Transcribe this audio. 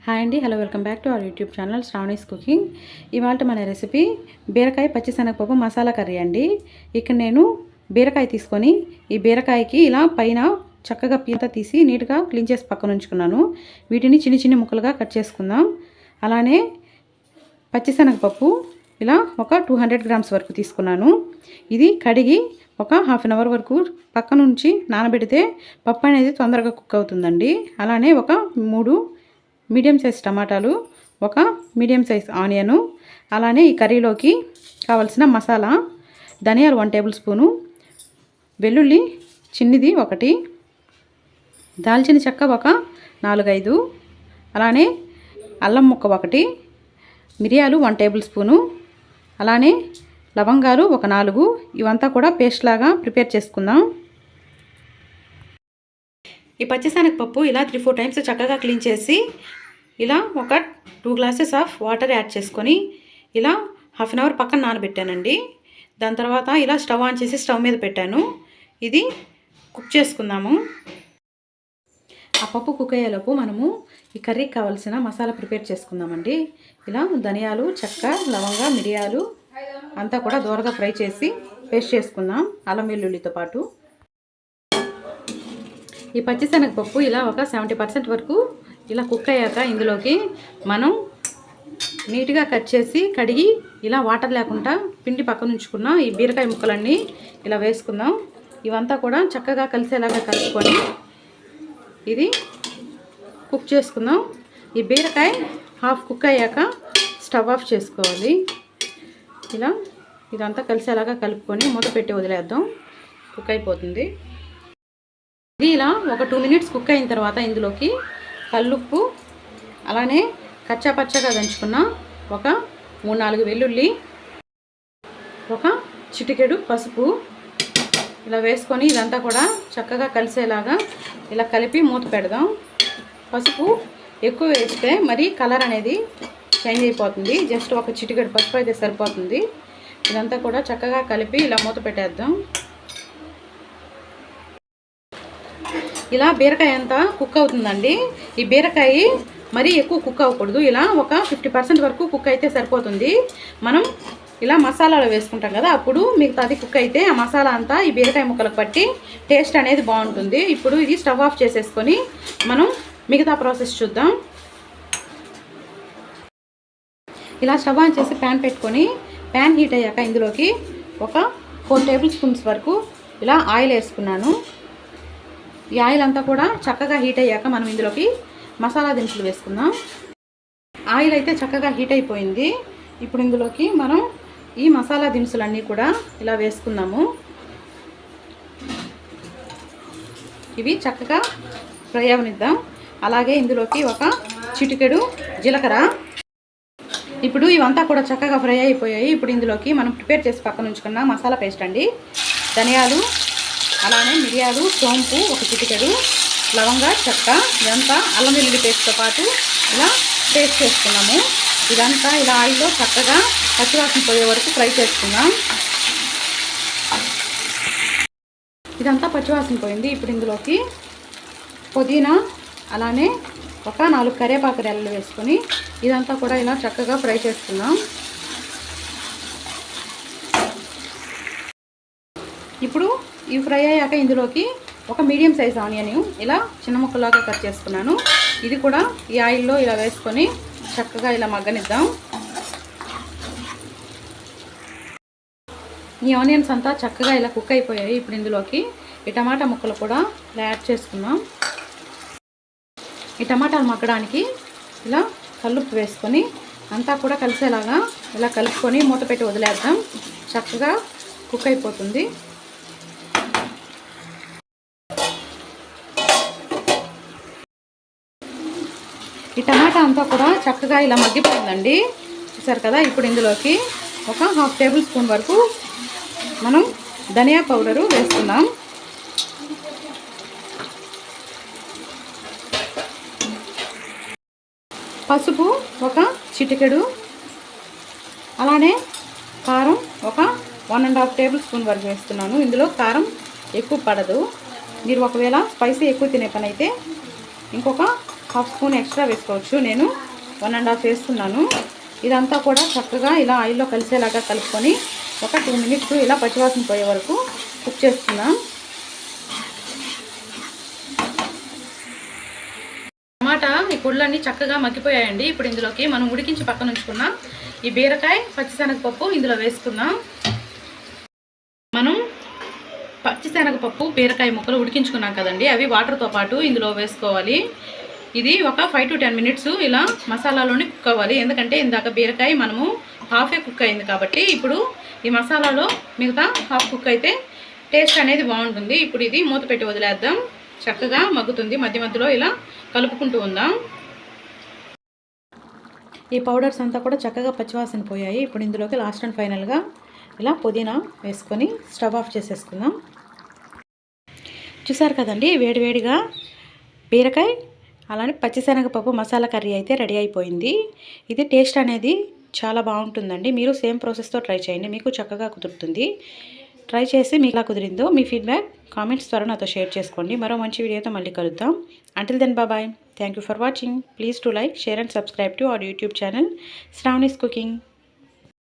Hi అండి, hello, welcome back to our YouTube channel Sravani's cooking. ఇవాళ మన రెసిపీ బీరకాయ పచ్చిశనగపప్పు మసాలా కర్రీ అండి. ఇక్కడ నేను బీరకాయ తీసుకొని ఈ బీరకాయకి ఇలా పైన చక్కగా పీత తీసి నీట్గా క్లీన్ చేసి పక్కన ఉంచుకున్నాను. వీటిని చిన్న చిన్న ముక్కలుగా కట్ చేసుకుందాం. అలానే పచ్చిశనగపప్పు ఇలా ఒక 200 గ్రామ్స్ వరకు తీసుకున్నాను. ఇది కడిగి ఒక హాఫ్ అన్ అవర్ వరకు పక్క నుంచి నానబెడితే పప్పు అనేది తొందరగా కుక్ అవుతుందండి. అలానే ఒక 3 మీడియం సైజ్ టమాటాలు, ఒక మీడియం సైజ్ ఆనియను, అలానే ఈ కర్రీలోకి కావలసిన మసాలా ధనియాలు 1 టేబుల్ స్పూను, వెల్లుల్లి చిన్నది 1, దాల్చిన చెక్క ఒక 4-5, అలానే అల్లం ముక్క 1, మిరియాలు 1 టేబుల్ స్పూను, అలానే లవంగాలు ఒక 4. ఇవంతా కూడా పేస్ట్ లాగా ప్రిపేర్ చేసుకుందాం. ఈ పచ్చిశనగపప్పు ఇలా 3-4 టైమ్స్ చక్కగా క్లీన్ చేసి ఇలా ఒక 2 గ్లాసెస్ ఆఫ్ వాటర్ యాడ్ చేసుకొని ఇలా హాఫ్ అన్ అవర్ పక్కన నానబెట్టానండి. దాని తర్వాత ఇలా స్టవ్ ఆన్ చేసి స్టవ్ మీద పెట్టాను. ఇది కుక్ చేసుకుందాము. ఆ పప్పు కుక్ అయ్యేలోపు మనము ఈ కర్రీకి కావాల్సిన మసాలా ప్రిపేర్ చేసుకుందామండి. ఇలా ధనియాలు, చెక్క, లవంగా, మిరియాలు అంతా కూడా దోరగా ఫ్రై చేసి పేస్ట్ చేసుకుందాం అల్లం వెల్లుల్లితో పాటు. ఈ పచ్చిశనగపప్పు ఇలా ఒక 70% వరకు ఇలా కుక్ అయ్యాక ఇందులోకి మనం నీట్గా కట్ చేసి కడిగి ఇలా వాటర్ లేకుండా పిండి పక్కన ఉంచుకున్న ఈ బీరకాయ ముక్కలన్నీ ఇలా వేసుకుందాం. ఇవంతా కూడా చక్కగా కలిసేలాగా కలుపుకొని ఇది కుక్ చేసుకుందాం. ఈ బీరకాయ హాఫ్ కుక్ అయ్యాక స్టవ్ ఆఫ్ చేసుకోవాలి. ఇలా ఇదంతా కలిసేలాగా కలుపుకొని మూత పెట్టి వదిలేద్దాం. కుక్ అయిపోతుంది. ఇది ఇలా ఒక 2 మినిట్స్ కుక్ అయిన తర్వాత ఇందులోకి కల్లుప్పు, అలానే కచ్చాపచ్చగా దంచుకున్న ఒక 3-4 వెల్లుల్లి, ఒక చిటికెడు పసుపు ఇలా వేసుకొని ఇదంతా కూడా చక్కగా కలిసేలాగా ఇలా కలిపి మూత పెడదాం. పసుపు ఎక్కువ వేస్తే మరి కలర్ అనేది చేంజ్ అయిపోతుంది. జస్ట్ ఒక చిటికెడు పసుపు అయితే సరిపోతుంది. ఇదంతా కూడా చక్కగా కలిపి ఇలా మూత పెట్టేద్దాం. ఇలా బీరకాయ అంతా కుక్ అవుతుందండి. ఈ బీరకాయ మరీ ఎక్కువ కుక్ అవ్వకూడదు. ఇలా ఒక 50% వరకు కుక్ అయితే సరిపోతుంది. మనం ఇలా మసాలాలు వేసుకుంటాం కదా, అప్పుడు మిగతాది కుక్ అయితే ఆ మసాలా అంతా ఈ బీరకాయ ముక్కలకు పట్టి టేస్ట్ అనేది బాగుంటుంది. ఇప్పుడు ఇది స్టవ్ ఆఫ్ చేసేసుకొని మనం మిగతా ప్రాసెస్ చూద్దాం. ఇలా స్టవ్ ఆన్ చేసి ప్యాన్ పెట్టుకొని ప్యాన్ హీట్ అయ్యాక ఇందులోకి ఒక 4 టేబుల్ స్పూన్స్ వరకు ఇలా ఆయిల్ వేసుకున్నాను. ఈ ఆయిల్ అంతా కూడా చక్కగా హీట్ అయ్యాక మనం ఇందులోకి మసాలా దినుసులు వేసుకుందాం. ఆయిల్ అయితే చక్కగా హీట్ అయిపోయింది. ఇప్పుడు ఇందులోకి మనం ఈ మసాలా దినుసులన్నీ కూడా ఇలా వేసుకుందాము. ఇవి చక్కగా ఫ్రై అవనిద్దాం. అలాగే ఇందులోకి ఒక చిటికెడు జీలకర్ర. ఇప్పుడు ఇవంతా కూడా చక్కగా ఫ్రై అయిపోయాయి. ఇప్పుడు ఇందులోకి మనం ప్రిపేర్ చేసి పక్కన ఉంచుకున్న మసాలా పేస్ట్ అండి. ధనియాలు, అలానే మిరియాలు, సోంపు ఒక చిటికెడు, లవంగా, చెక్క, ఇదంతా అల్లం వెల్లుల్లి పేస్ట్తో పాటు ఇలా పేస్ట్ చేసుకున్నాము. ఇదంతా ఇలా ఆయిల్లో చక్కగా పచ్చివాసన పోయే వరకు ఫ్రై చేసుకుందాం. ఇదంతా పచ్చివాసన పోయింది. ఇప్పుడు ఇందులోకి పుదీనా, అలానే ఒక 4 కరివేపాకు రెల్లలు వేసుకొని ఇదంతా కూడా ఇలా చక్కగా ఫ్రై చేసుకుందాం. ఇప్పుడు ఇవి ఫ్రై అయ్యాక ఇందులోకి ఒక మీడియం సైజ్ ఆనియన్ ఇలా చిన్న ముక్కలాగా కట్ చేసుకున్నాను. ఇది కూడా ఈ ఆయిల్లో ఇలా వేసుకొని చక్కగా ఇలా మగ్గనిద్దాం. ఈ ఆనియన్స్ అంతా చక్కగా ఇలా కుక్ అయిపోయాయి. ఇప్పుడు ఇందులోకి ఈ టమాటా ముక్కలు కూడా ఇలా యాడ్ చేసుకుందాం. ఈ టమాటాలు మగ్గడానికి ఇలా కల్లుప్పు వేసుకొని అంతా కూడా కలిసేలాగా ఇలా కలుపుకొని మూత పెట్టి వదిలేద్దాం. చక్కగా కుక్ అయిపోతుంది. ఈ టమాటా అంతా కూడా చక్కగా ఇలా మగ్గిపోయిందండి. చూసారు కదా. ఇప్పుడు ఇందులోకి ఒక 1/2 టేబుల్ స్పూన్ వరకు మనం ధనియా పౌడరు వేసుకుందాం. పసుపు ఒక చిటికెడు, అలానే కారం ఒక 1.5 టేబుల్ స్పూన్ వరకు వేస్తున్నాను. ఇందులో కారం ఎక్కువ పడదు. మీరు ఒకవేళ స్పైసీ ఎక్కువ తినే పని అయితే ఇంకొక హాఫ్ స్పూన్ ఎక్స్ట్రా వేసుకోవచ్చు. నేను 1.5 వేస్తున్నాను. ఇదంతా కూడా చక్కగా ఇలా ఆయిల్లో కలిసేలాగా కలుపుకొని ఒక 2 మినిట్స్ ఇలా పచ్చివాసన పోయే వరకు కుక్ చేసుకుందాం. టమాటా ఈ పొడులన్నీ చక్కగా మగ్గిపోయాయండి. ఇప్పుడు ఇందులోకి మనం ఉడికించి పక్కన ఉంచుకున్న ఈ బీరకాయ పచ్చిశనగపప్పు ఇందులో వేసుకుందాం. మనం పచ్చిశనగపప్పు బీరకాయ ముక్కలు ఉడికించుకున్నాం కదండి, అవి వాటర్తో పాటు ఇందులో వేసుకోవాలి. ఇది ఒక 5 to 10 మినిట్స్ ఇలా మసాలాలోనే కుక్ అవ్వాలి. ఎందుకంటే ఇందాక బీరకాయ మనము హాఫే కుక్ అయింది కాబట్టి ఇప్పుడు ఈ మసాలాలో మిగతా హాఫ్ కుక్ అయితే టేస్ట్ అనేది బాగుంటుంది. ఇప్పుడు ఇది మూత పెట్టి వదిలేద్దాం. చక్కగా మగ్గుతుంది. మధ్య మధ్యలో ఇలా కలుపుకుంటూ ఉందాం. ఈ పౌడర్స్ అంతా కూడా చక్కగా పచ్చివాసన పోయాయి. ఇప్పుడు ఇందులోకి లాస్ట్ అండ్ ఫైనల్గా ఇలా పుదీనా వేసుకొని స్టవ్ ఆఫ్ చేసేసుకుందాం. చూసారు కదండి, వేడివేడిగా బీరకాయ అలానే పచ్చిశనగపప్పు మసాలా కర్రీ అయితే రెడీ అయిపోయింది. ఇది టేస్ట్ అనేది చాలా బాగుంటుందండి. మీరు సేమ్ ప్రాసెస్తో ట్రై చేయండి, మీకు చక్కగా కుదురుతుంది. ట్రై చేసి మీకు ఎలా కుదిరిందో మీ ఫీడ్బ్యాక్ కామెంట్స్ ద్వారా నాతో షేర్ చేసుకోండి. మరో మంచి వీడియోతో మళ్ళీ కలుద్దాం. Until then bye. Thank you for watching. Please to like, share and subscribe to our YouTube channel Sravani's cooking.